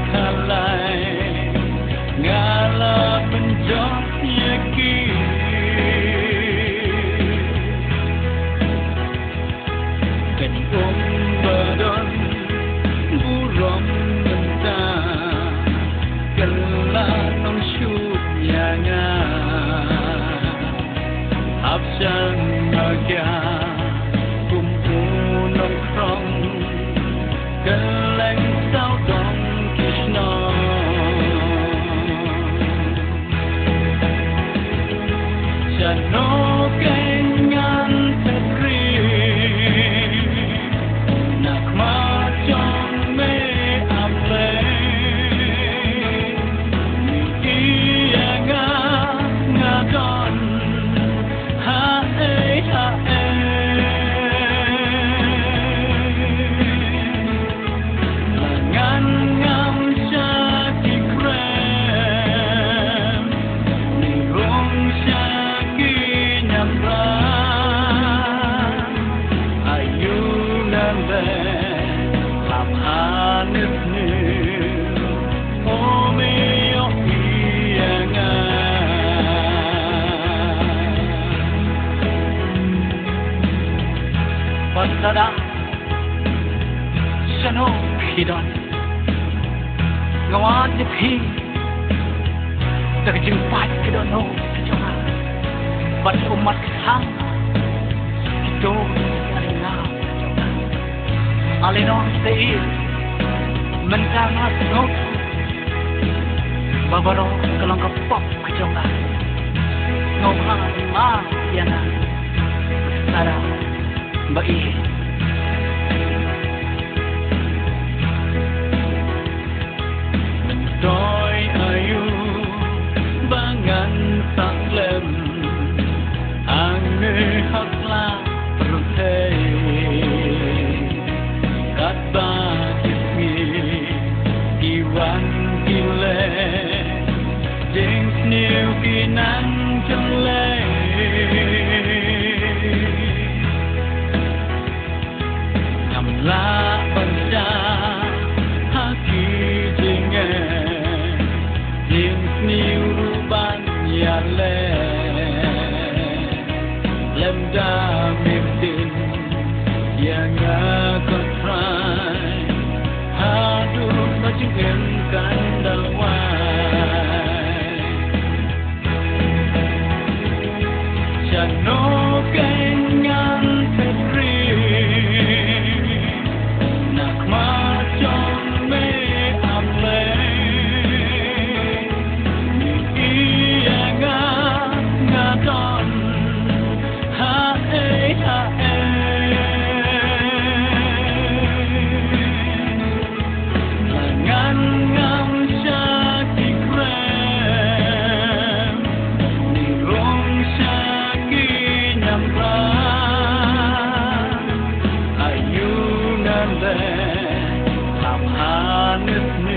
Kalai ngala penjot yaki kening badon burom mentah kala nong syuk yanga absan magya kumpu nong krong keleng sao dong no kenyan tetri nak macam me aple iya ngadon hae langan ngam syaki krem ni rong Pasada Sano Hidon Ngawan Jepi Terjumpat Kedono Sejauh Bat umat kesang Itu Alina Alino Seir Mentama Senut Babaro Kelang Kepok Kejongan Ngomong Yana Sada Baik Doi ayu Bangan taklem Ange haklah Perutei Kat bakismi Iwan gile Jeng sniu kinang jelek La bangsa haki jingen Jing sniu ruban ya le Lemda mimtin yang aku try Haduh majingen kandalwai Jano kenyan petri Ayunan le, ham hanes ni